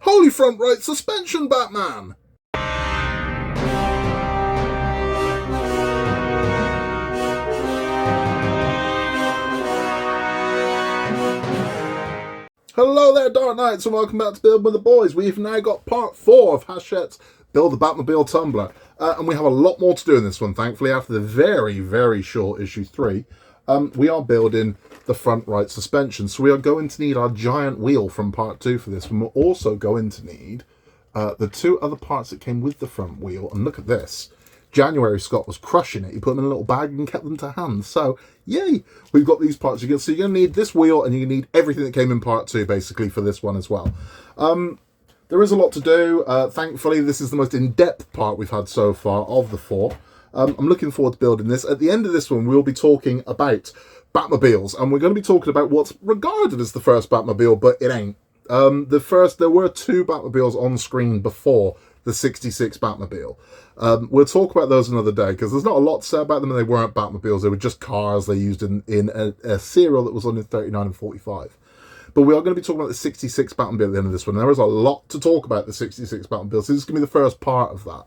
Holy front right suspension, Batman! Hello there, Dark Knights, and welcome back to Build with the Boys. We've now got part 4 of Hachette's Build the Batmobile Tumbler. And we have a lot more to do in this one, thankfully, after the very, very short issue 3. We are building the front right suspension. So we are going to need our giant wheel from part 2 for this. And we're also going to need the 2 other parts that came with the front wheel. And look at this. January Scott was crushing it. He put them in a little bag and kept them to hand. So, yay! We've got these parts. So you're going to need this wheel and you need everything that came in part 2, basically, for this one as well. There is a lot to do. Thankfully, this is the most in-depth part we've had so far of the 4. I'm looking forward to building this. At the end of this one, we'll be talking about Batmobiles. And we're going to be talking about what's regarded as the first Batmobile, but it ain't. There were 2 Batmobiles on screen before the 66 Batmobile. We'll talk about those another day, because there's not a lot to say about them, and they weren't Batmobiles. They were just cars they used in a serial that was on in 39 and 45. But we are going to be talking about the 66 Batmobile at the end of this one. There is a lot to talk about the 66 Batmobile, so this is going to be the first part of that.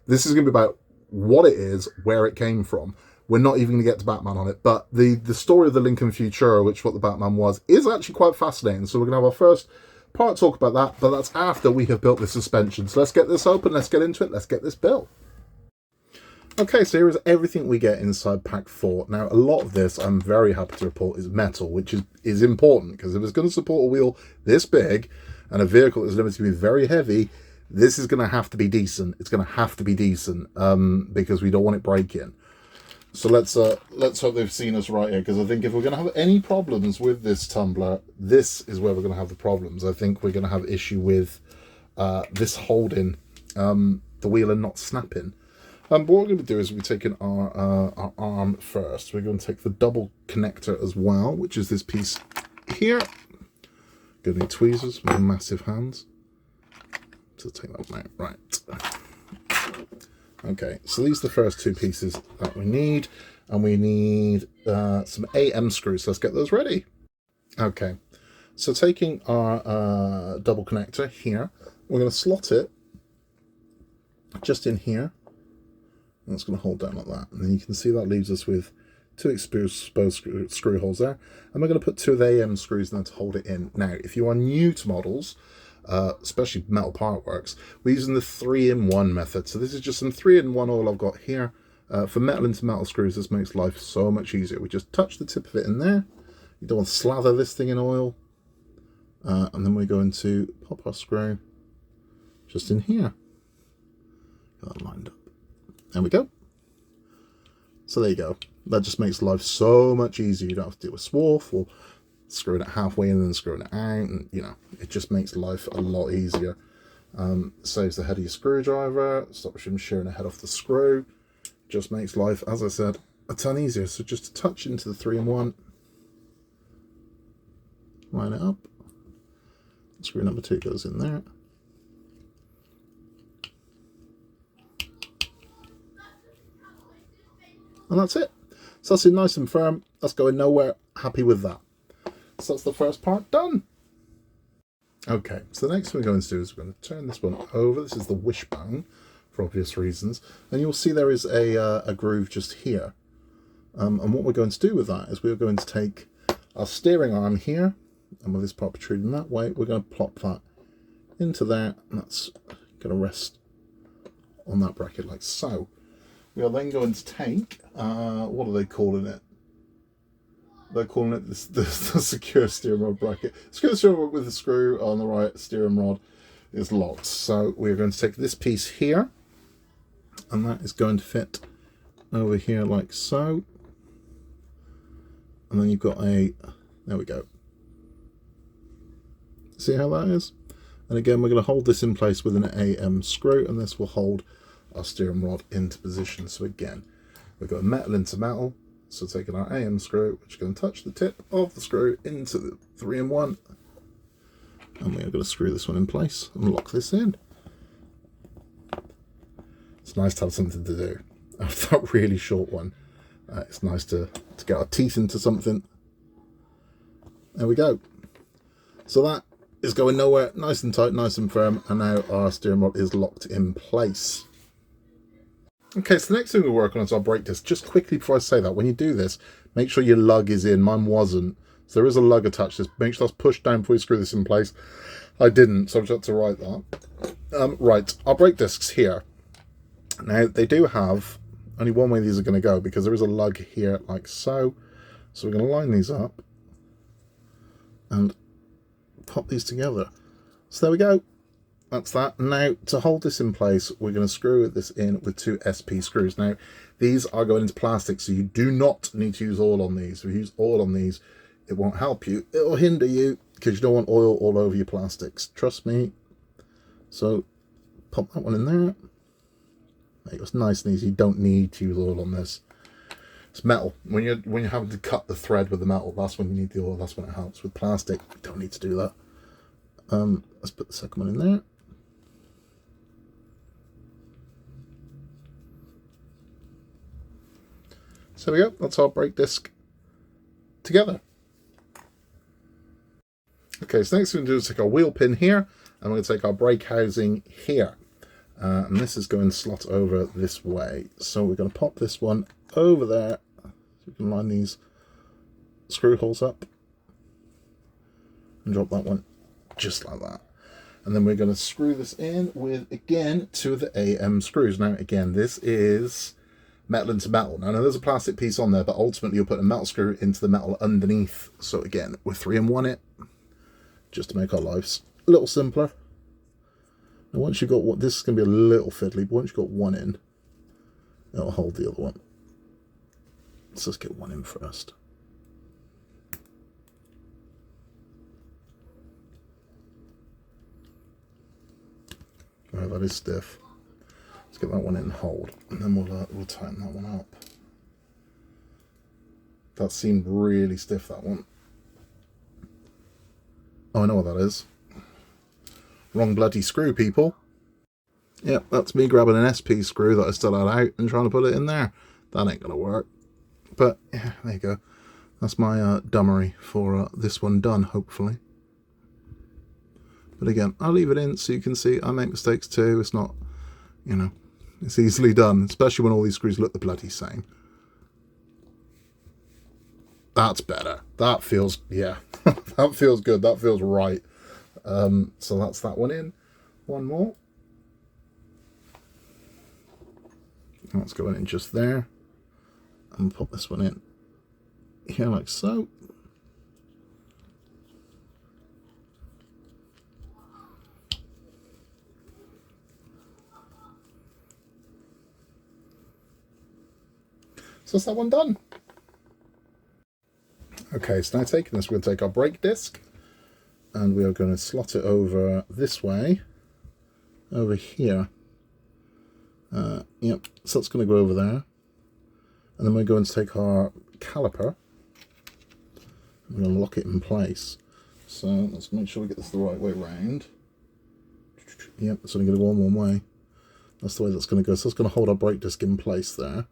This is going to be about what it is, where it came from. We're not even going to get to Batman on it, but the story of the Lincoln Futura, which what the Batman was, is actually quite fascinating. So we're going to have our first part talk about that, but that's after we have built the suspension. So let's get this open, let's get into it, let's get this built. Okay, so here is everything we get inside pack 4. Now, a lot of this, I'm very happy to report, is metal, which is important, because if it's going to support a wheel this big, and a vehicle that's limited to be very heavy, this is going to have to be decent. It's going to have to be decent, because we don't want it breaking. So let's hope they've seen us right here, because I think if we're going to have any problems with this tumbler, this is where we're going to have the problems. I think we're going to have issue with this holding the wheel and not snapping. But what we're going to do is we're taking our arm first. We're going to take the double connector as well, which is this piece here. Going to need tweezers with massive hands. So take that one out. Right. Okay, so these are the first 2 pieces that we need, and we need some AM screws. So let's get those ready. Okay, so taking our double connector here, we're going to slot it just in here, and it's going to hold down like that. And then you can see that leaves us with 2 exposed screw holes there, and we're going to put 2 of the AM screws in there to hold it in. Now, if you are new to models, especially metal part works, we're using the 3-in-1 method. So this is just some 3-in-1 oil I've got here. For metal into metal screws, this makes life so much easier. We just touch the tip of it in there. You don't want to slather this thing in oil. And then we're going to pop our screw just in here. Get that lined up. There we go. So there you go. That just makes life so much easier. You don't have to deal with swarf or screwing it halfway in and then screwing it out, and it just makes life a lot easier. Saves the head of your screwdriver, stops you from shearing the head off the screw, just makes life, as I said, a ton easier. So just to touch into the 3-in-1, line it up, screw number 2 goes in there, and that's it. So that's it, nice and firm, that's going nowhere. Happy with that. So that's the first part done. Okay, so the next thing we're going to do is we're going to turn this one over. This is the wishbone, for obvious reasons. And you'll see there is a groove just here. And what we're going to do with that is we're going to take our steering arm here, and with this part protruding that way, we're going to plop that into there, and that's going to rest on that bracket like so. We are then going to take, what are they calling it? They're calling it the secure steering rod bracket. Secure steering rod with the screw on the right steering rod is locked. So we're going to take this piece here, and that is going to fit over here like so. And then you've got there we go. See how that is? And again, we're going to hold this in place with an AM screw, and this will hold our steering rod into position. So again, we've got metal into metal. So taking our AM screw, which is going to touch the tip of the screw into the 3-in-1, and we are going to screw this one in place and lock this in. It's nice to have something to do after that really short one. It's nice to get our teeth into something. There we go. So that is going nowhere. Nice and tight, nice and firm. And now our steering rod is locked in place. Okay, so the next thing we work on is our brake disc. Just quickly before I say that, when you do this, make sure your lug is in. Mine wasn't. So there is a lug attached to this. Make sure that's pushed down before you screw this in place. I didn't, so I've just had to write that. Right, our brake discs here. Now, they do have only one way these are going to go, because there is a lug here like so. So we're going to line these up and pop these together. So there we go. That's that. Now, to hold this in place, we're going to screw this in with 2 SP screws. Now, these are going into plastic, so you do not need to use oil on these. If you use oil on these, it won't help you. It'll hinder you, because you don't want oil all over your plastics. Trust me. So, pop that one in there. There you go. It's nice and easy. You don't need to use oil on this. It's metal. When you're having to cut the thread with the metal, that's when you need the oil. That's when it helps. With plastic, you don't need to do that. Let's put the second one in there. So there we go, that's our brake disc together. Okay, so next thing we're going to do is take our wheel pin here, and we're going to take our brake housing here. And this is going to slot over this way. So we're going to pop this one over there. So we can line these screw holes up. And drop that one just like that. And then we're going to screw this in with, again, 2 of the AM screws. Now, again, this is metal into metal. Now, there's a plastic piece on there, but ultimately you'll put a metal screw into the metal underneath. So again, we're 3-in-1 it, just to make our lives a little simpler. Now, once you've got one, this is going to be a little fiddly, but once you've got one in, it'll hold the other one. Let's just get one in first. Oh, that is stiff. Let's get that one in and hold, and then we'll tighten that one up. That seemed really stiff, that one. Oh, I know what that is. Wrong bloody screw, people. Yep, that's me grabbing an SP screw that I still had out and trying to put it in there. That ain't gonna work. But yeah, there you go. That's my dummery for this one done, hopefully. But again, I'll leave it in so you can see I make mistakes too. It's not, you know, it's easily done, especially when all these screws look the bloody same. That's better. That feels, yeah, that feels good. That feels right. So that's that one in. One more. That's going in just there. And pop this one in here like so. So that's that one done. Okay, so now taking this, we're going to take our brake disc and we are going to slot it over this way, over here. Yep, so that's going to go over there. And then we're going to take our caliper. We're going to lock it in place. So let's make sure we get this the right way round. Yep, it's only going to go one way. That's the way that's going to go. So it's going to hold our brake disc in place there.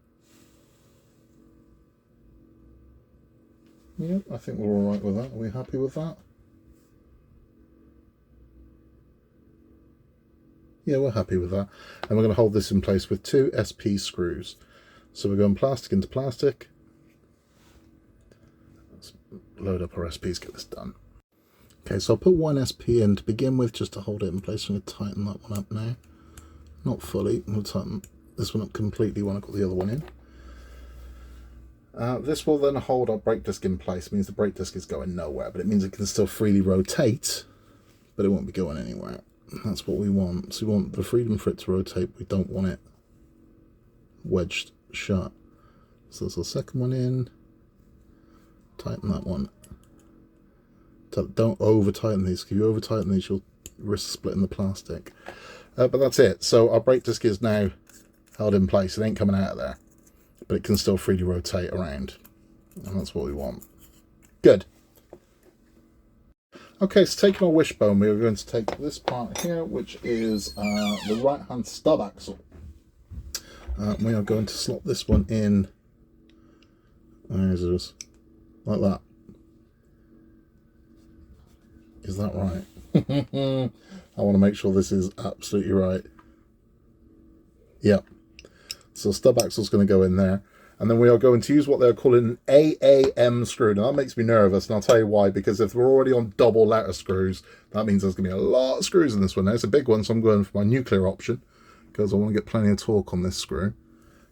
Yep, I think we're all right with that. Are we happy with that? Yeah, we're happy with that. And we're going to hold this in place with 2 SP screws. So we're going plastic into plastic. Let's load up our SPs, get this done. Okay, so I'll put 1 SP in to begin with, just to hold it in place. I'm going to tighten that one up now. Not fully. We'll tighten this one up completely when I've got the other one in. This will then hold our brake disc in place. It means the brake disc is going nowhere, but it means it can still freely rotate, but it won't be going anywhere. That's what we want. So we want the freedom for it to rotate, but we don't want it wedged shut. So there's the second one in. Tighten that one. Don't over tighten these. If you over tighten these, you'll risk splitting the plastic. But that's it. So our brake disc is now held in place. It ain't coming out of there, but it can still freely rotate around, and that's what we want. Good. Okay, so taking our wishbone, we are going to take this part here, which is the right-hand stub axle. We are going to slot this one in, like that. Is that right? I want to make sure this is absolutely right. Yep. So stub axle is going to go in there. And then we are going to use what they're calling an AAM screw. Now that makes me nervous, and I'll tell you why. Because if we're already on double letter screws, that means there's going to be a lot of screws in this one. Now it's a big one, so I'm going for my nuclear option. Because I want to get plenty of torque on this screw.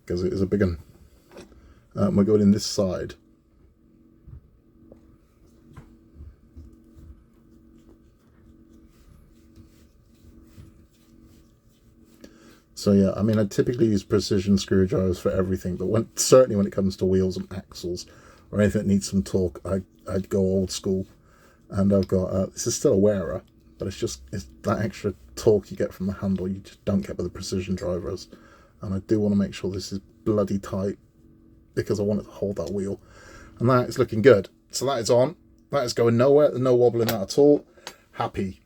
Because it is a big one. We're going in this side. So yeah, I mean, I typically use precision screwdrivers for everything, but certainly when it comes to wheels and axles or anything that needs some torque, I'd go old school. And I've got, this is still a wearer, but it's that extra torque you get from the handle you just don't get with the precision drivers. And I do want to make sure this is bloody tight because I want it to hold that wheel. And that is looking good. So that is on. That is going nowhere. There's no wobbling that at all. Happy.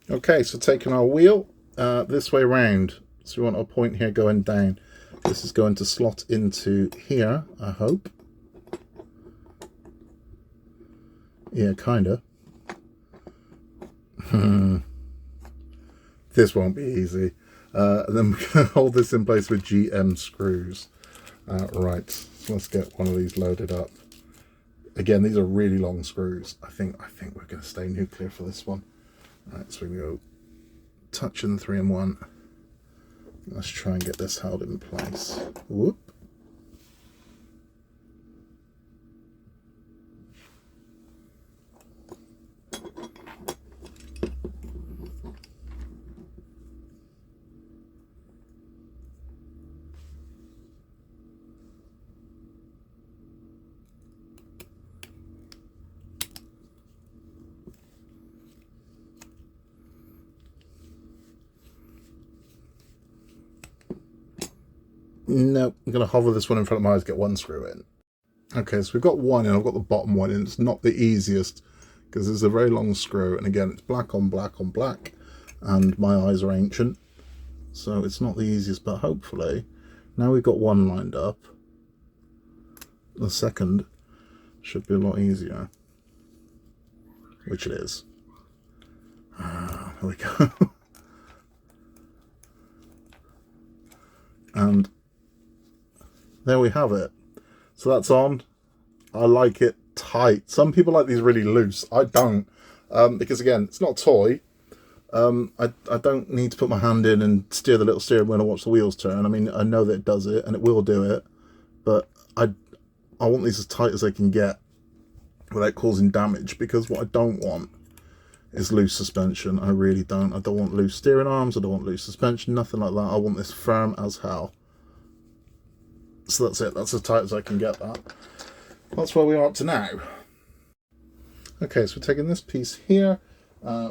Okay, so taking our wheel this way round. So we want a point here going down. This is going to slot into here, I hope. Yeah, kinda. This won't be easy. And then we're going to hold this in place with GM screws. Right, so let's get one of these loaded up. Again, these are really long screws. I think we're going to stay nuclear for this one. Right, so we go touching 3-in-1. Let's try and get this held in place. Whoop. No, I'm going to hover this one in front of my eyes, get one screw in. Okay, so we've got one in, I've got the bottom one in. It's not the easiest because it's a very long screw. And again, it's black on black on black. And my eyes are ancient. So it's not the easiest, but hopefully, now we've got one lined up, the second should be a lot easier. Which it is. There we go. And there we have it. So that's on. I like it tight. Some people like these really loose. I don't. Because again, it's not a toy. I don't need to put my hand in and steer the little steering wheel and watch the wheels turn. I mean, I know that it does it and it will do it. But I want these as tight as they can get without causing damage. Because what I don't want is loose suspension. I really don't. I don't want loose steering arms. I don't want loose suspension. Nothing like that. I want this firm as hell. So that's it. That's as tight as I can get that. That's where we are up to now. Okay, so we're taking this piece here,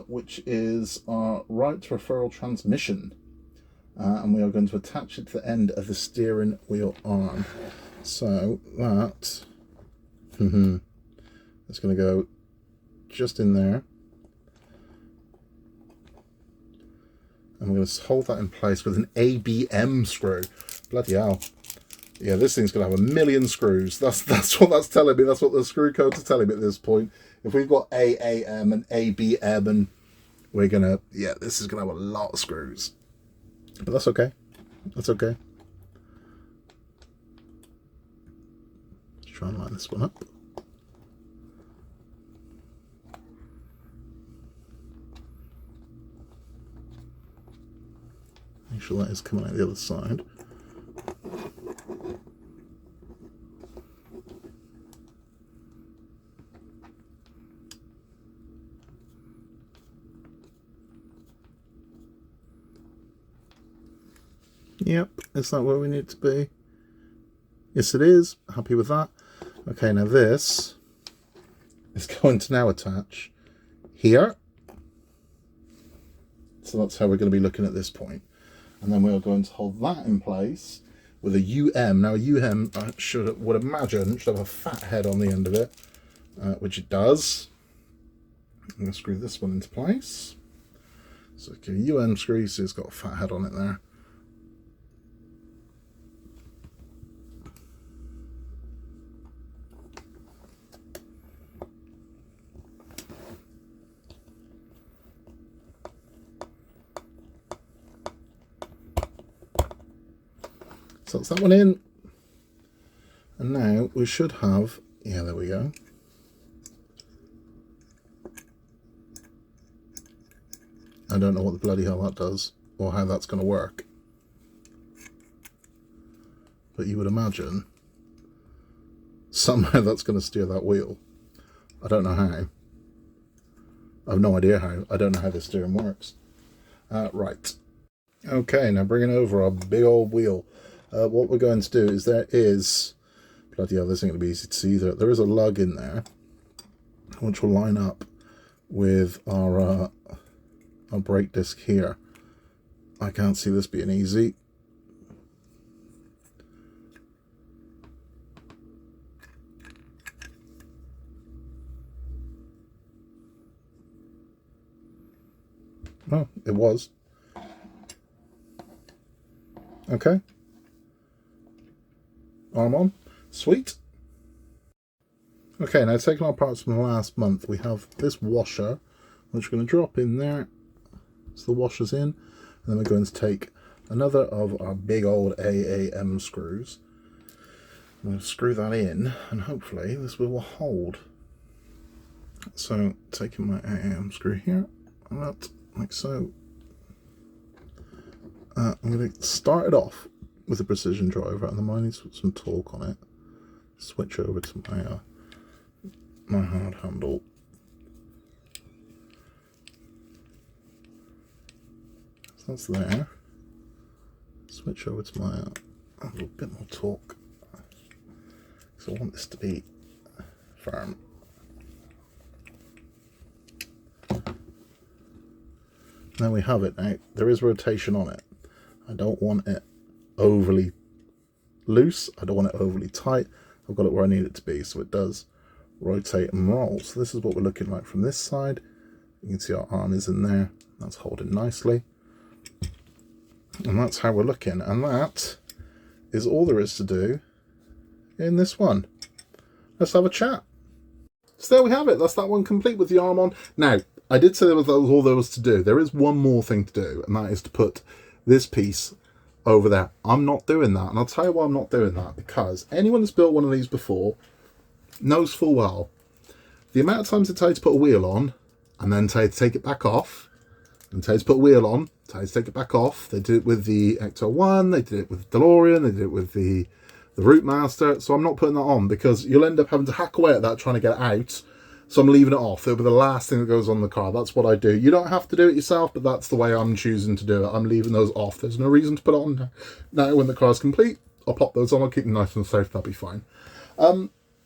which is our right referral transmission. And we are going to attach it to the end of the steering wheel arm. So that it's going to go just in there. And we're going to hold that in place with an ABM screw. Bloody hell. Yeah, this thing's going to have a million screws. That's what that's telling me. That's what the screw codes are telling me at this point. If we've got AAM and ABM, and we're going to, yeah, this is going to have a lot of screws. But that's okay. That's okay. Let's try and line this one up. Make sure that is coming out the other side. Yep, is that where we need to be? Yes, it is. Happy with that. Okay, now this is going to now attach here. So that's how we're going to be looking at this point. And then we are going to hold that in place with a UM. Now, a UM, I would imagine, should have a fat head on the end of it, which it does. I'm going to screw this one into place. So, okay, UM screw, so it's got a fat head on it there. So that's that one in. And now we should have, yeah, there we go. I don't know what the bloody hell that does, or how that's going to work. But you would imagine somehow that's going to steer that wheel. I don't know how. I have no idea how. I don't know how the steering works. Right. Okay, now bringing over our big old wheel. What we're going to do is there is... Bloody hell, this ain't going to be easy to see either. There is a lug in there, which will line up with our brake disc here. I can't see this being easy. Oh, it was. Okay. Arm on. Sweet. Okay, now taking our parts from the last month, we have this washer, which we're going to drop in there. So the washer's in. And then we're going to take another of our big old AAM screws. I'm going to screw that in, and hopefully this will hold. So, taking my AAM screw here, and that, like so. I'm going to start it off with a precision driver, and then I need to put some torque on it. Switch over to my hard handle. So that's there. Switch over to my a little bit more torque. So I want this to be firm. Now we have it. Now there is rotation on it. I don't want it overly loose. I don't want it overly tight. I've got it where I need it to be, so it does rotate and roll. So this is what we're looking like from this side. You can see our arm is in there. That's holding nicely. And that's how we're looking. And that is all there is to do in this one. Let's have a chat. So there we have it. That's that one complete with the arm on. Now, I did say that was all there was to do. There is one more thing to do, and that is to put this piece over there. I'm not doing that, and I'll tell you why I'm not doing that, because anyone that's built one of these before knows full well the amount of times it takes to put a wheel on and then to take it back off, and takes to put a wheel on, takes to take it back off. They did it with the Ecto 1, they did it with the DeLorean, they did it with the Route Master. So I'm not putting that on, because you'll end up having to hack away at that trying to get it out. So I'm leaving it off. It'll be the last thing that goes on the car. That's what I do. You don't have to do it yourself, but that's the way I'm choosing to do it. I'm leaving those off. There's no reason to put it on now. When the car's complete, I'll pop those on. I'll keep them nice and safe. That'll be fine.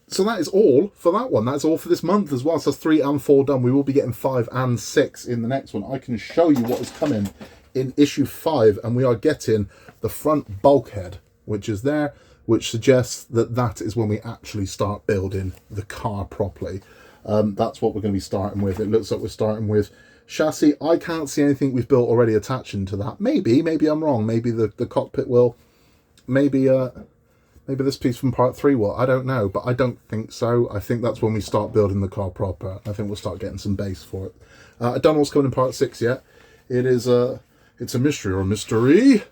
So that is all for that one. That's all for this month as well. So that's 3 and 4 done. We will be getting 5 and 6 in the next one. I can show you what is coming in issue 5, and we are getting the front bulkhead, which is there, which suggests that that is when we actually start building the car properly. That's what we're going to be starting with. It looks like we're starting with chassis. I can't see anything we've built already attaching to that. Maybe I'm wrong. Maybe the cockpit will. Maybe this piece from part 3 will. I don't know, but I don't think so. I think that's when we start building the car proper. I think we'll start getting some base for it. I don't know what's coming in part 6 yet. It is it's a mystery, or a mystery,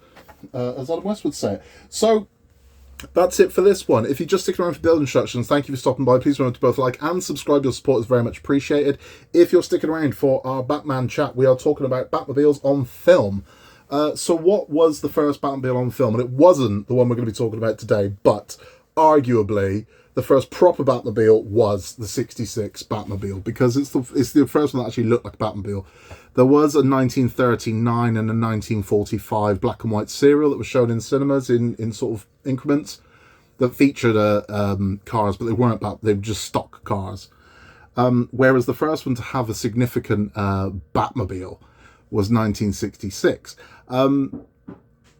as Adam West would say it. So that's it for this one. If you just stick around for build instructions, thank you for stopping by. Please remember to both like and subscribe. Your support is very much appreciated. If you're sticking around for our Batman chat, we are talking about Batmobiles on film. So what was the first Batmobile on film? And it wasn't the one we're going to be talking about today, but arguably the first proper Batmobile was the 66 Batmobile, because it's the first one that actually looked like a Batmobile. There was a 1939 and a 1945 black and white serial that was shown in cinemas in sort of increments that featured cars, but they were just stock cars. Whereas the first one to have a significant Batmobile was 1966. And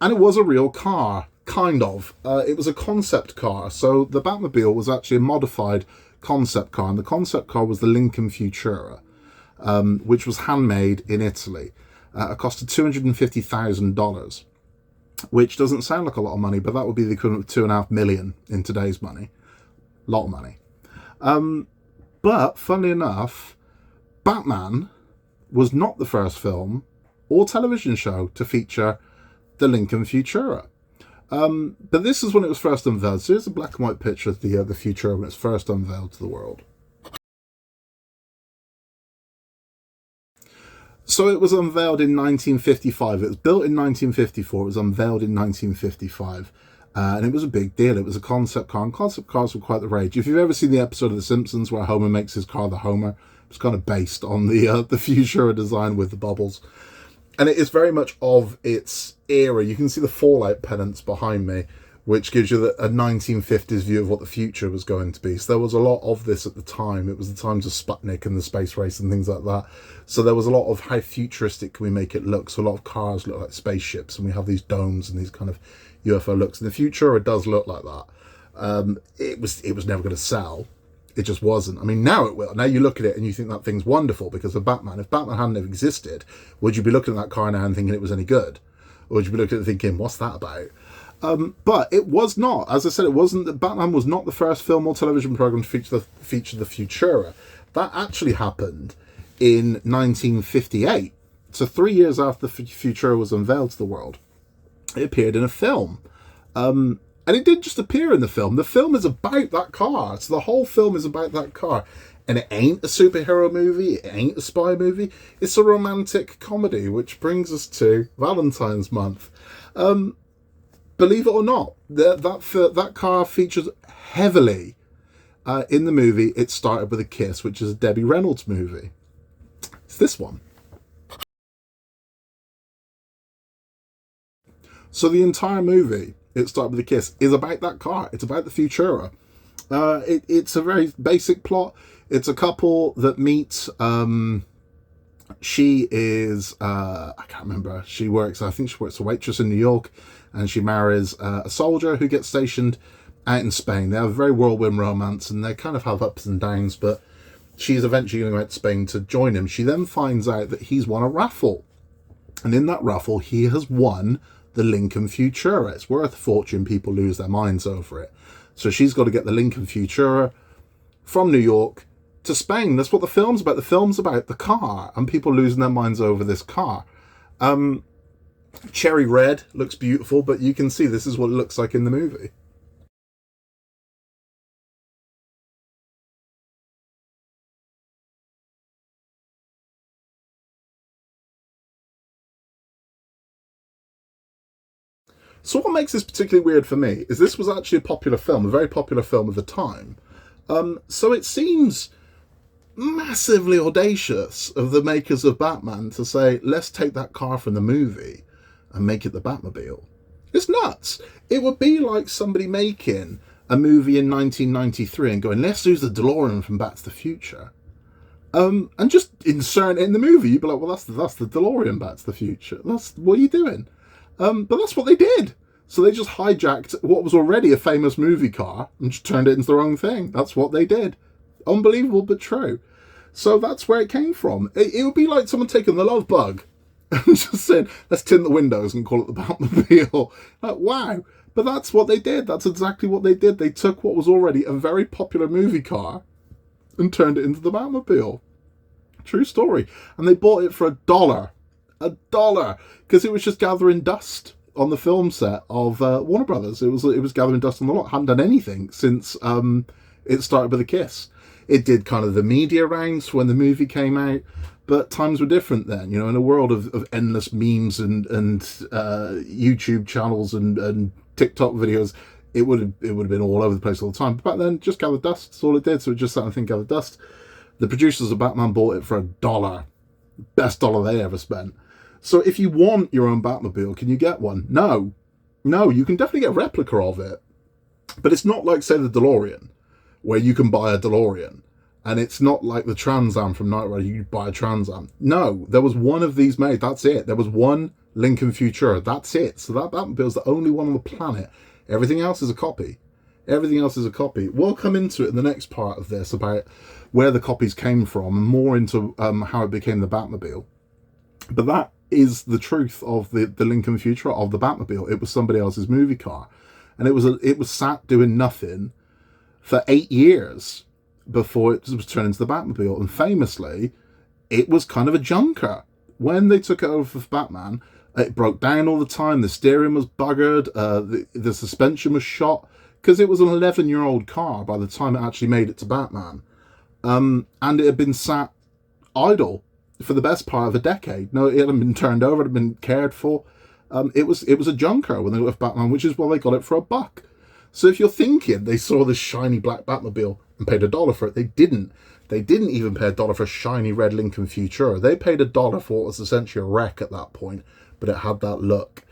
it was a real car, kind of. It was a concept car. So the Batmobile was actually a modified concept car, and the concept car was the Lincoln Futura, which was handmade in Italy. It costed $250,000, which doesn't sound like a lot of money, but that would be the equivalent of $2.5 million in today's money. A lot of money. But funnily enough, Batman was not the first film or television show to feature the Lincoln Futura. But this is when it was first unveiled. So here's a black and white picture of the Futura when it's first unveiled to the world. So it was unveiled in 1955. It was built in 1954. It was unveiled in 1955. And it was a big deal. It was a concept car, and concept cars were quite the rage. If you've ever seen the episode of The Simpsons where Homer makes his car the Homer, it's kind of based on the Futura design with the bubbles. And it is very much of its era. You can see the Fallout pennants behind me, which gives you a 1950s view of what the future was going to be. So there was a lot of this at the time. It was the times of Sputnik and the space race and things like that. So there was a lot of how futuristic can we make it look. So a lot of cars look like spaceships, and we have these domes and these kind of UFO looks. In the future, it does look like that. It was never going to sell. It just wasn't. I mean, now it will. Now you look at it and you think that thing's wonderful because of Batman. If Batman hadn't have existed, would you be looking at that car now and thinking it was any good? Or would you be looking at it thinking, what's that about? But it was not. As I said, it wasn't. Batman was not the first film or television program to feature the Futura. That actually happened in 1958. So 3 years after the Futura was unveiled to the world, it appeared in a film. And it didn't just appear in the film. The film is about that car. So the whole film is about that car. And it ain't a superhero movie. It ain't a spy movie. It's a romantic comedy, which brings us to Valentine's month. Believe it or not, that car features heavily in the movie It Started With a Kiss, which is a Debbie Reynolds movie. It's this one. So the entire movie, It Started With a Kiss, is about that car. It's about the Futura. It's a very basic plot. It's a couple that meet. She is, I can't remember. I think she works a waitress in New York, and she marries a soldier who gets stationed out in Spain. They have a very whirlwind romance, and they kind of have ups and downs, but she's eventually going out to Spain to join him. She then finds out that he's won a raffle. And in that raffle, he has won the Lincoln Futura. It's worth a fortune. People lose their minds over it. So she's got to get the Lincoln Futura from New York to Spain. That's what the film's about. The film's about the car and people losing their minds over this car. Cherry red looks beautiful, but you can see this is what it looks like in the movie. So what makes this particularly weird for me is this was actually a popular film, a very popular film of the time. So it seems massively audacious of the makers of Batman to say, let's take that car from the movie and make it the Batmobile. It's nuts. It would be like somebody making a movie in 1993 and going, let's use the DeLorean from Back to the Future. And just insert it in the movie. You'd be like, well, that's the DeLorean Back to the Future. What are you doing? But that's what they did. So they just hijacked what was already a famous movie car and just turned it into their own thing. That's what they did. Unbelievable, but true. So that's where it came from. It would be like someone taking the Love Bug and just saying, let's tint the windows and call it the Batmobile. Like, wow. But that's what they did. That's exactly what they did. They took what was already a very popular movie car and turned it into the Batmobile. True story. And they bought it for $1. $1. Because it was just gathering dust on the film set of Warner Brothers. It was gathering dust on the lot. Hadn't done anything since It Started With a Kiss. It did kind of the media rounds when the movie came out, but times were different then. You know, in a world of endless memes and YouTube channels and TikTok videos, it would have been all over the place all the time. But back then, just gathered dust. That's all it did. So it just sat and gathered dust. The producers of Batman bought it for $1. Best dollar they ever spent. So if you want your own Batmobile, can you get one? No, you can definitely get a replica of it. But it's not like, say, the DeLorean, where you can buy a DeLorean. And it's not like the Trans Am from Knight Rider, you buy a Trans Am. No, there was one of these made, that's it. There was one Lincoln Futura, that's it. So that Batmobile is the only one on the planet. Everything else is a copy. Everything else is a copy. We'll come into it in the next part of this about where the copies came from and more into how it became the Batmobile. But that is the truth of the Lincoln Futura, of the Batmobile. It was somebody else's movie car. And it was sat doing nothing for 8 years before it was turned into the Batmobile. And famously, it was kind of a junker. When they took it over for Batman, It broke down all the time. The steering was buggered. The suspension was shot because it was an 11-year-old car by the time it actually made it to Batman. And it had been sat idle for the best part of a decade. No, it hadn't been turned over. It had been cared for. It was a junker when they left Batman, which is why they got it for $1. So if you're thinking they saw this shiny black Batmobile and paid $1 for it, they didn't. They didn't even pay $1 for a shiny red Lincoln Futura. They paid $1 for what was essentially a wreck at that point, but it had that look.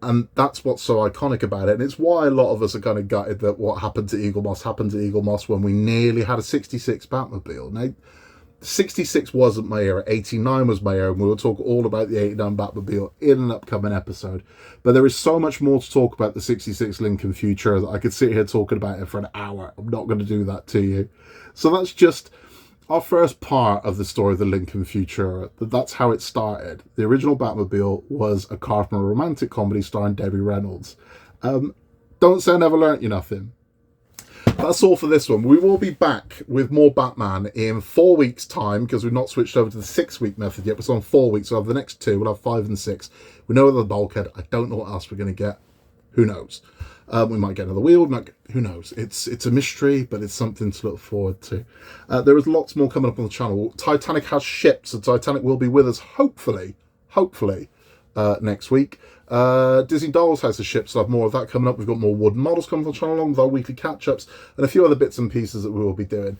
And that's what's so iconic about it. And it's why a lot of us are kind of gutted that what happened to Eagle Moss when we nearly had a 66 Batmobile. Now, 66 wasn't my era, 89 was my era, and we will talk all about the 89 Batmobile in an upcoming episode. But there is so much more to talk about the 66 Lincoln Futura that I could sit here talking about it for an hour. I'm not going to do that to you. So that's just our first part of the story of the Lincoln Futura. That's how it started. The original Batmobile was a car from a romantic comedy starring Debbie Reynolds. Don't say I never learnt you nothing. That's all for this one. We will be back with more Batman in 4 weeks' time because we've not switched over to the 6-week method yet. We're still on 4 weeks. We'll have the next 2. We'll have 5 and 6. We know the bulkhead. I don't know what else we're going to get. Who knows? We might get another wheel. Who knows? It's a mystery, but it's something to look forward to. There is lots more coming up on the channel. Titanic has shipped, so Titanic will be with us, hopefully, next week. Disney Dolls has a ship, so I have more of that coming up. We've got more wooden models coming on the channel along with our weekly catch-ups and a few other bits and pieces that we will be doing.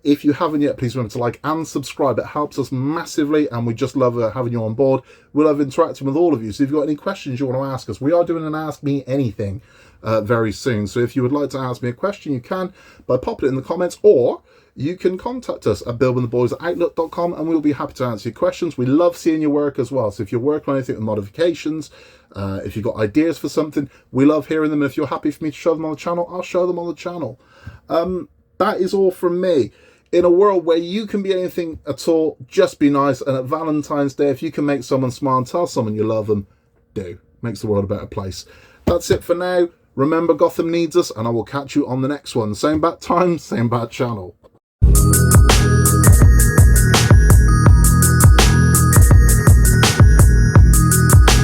If you haven't yet, please remember to like and subscribe. It helps us massively, and we just love having you on board. We love interacting with all of you. So if you've got any questions you want to ask us, we are doing an Ask Me Anything very soon. So if you would like to ask me a question, you can by popping it in the comments, or you can contact us at buildwiththeboys@outlook.com and we'll be happy to answer your questions. We love seeing your work as well. So if you're working on anything with modifications, if you've got ideas for something, we love hearing them. If you're happy for me to show them on the channel, I'll show them on the channel. That is all from me. In a world where you can be anything at all, just be nice. And at Valentine's Day, if you can make someone smile and tell someone you love them, do. Makes the world a better place. That's it for now. Remember, Gotham needs us, and I will catch you on the next one. Same bat time, same bat channel.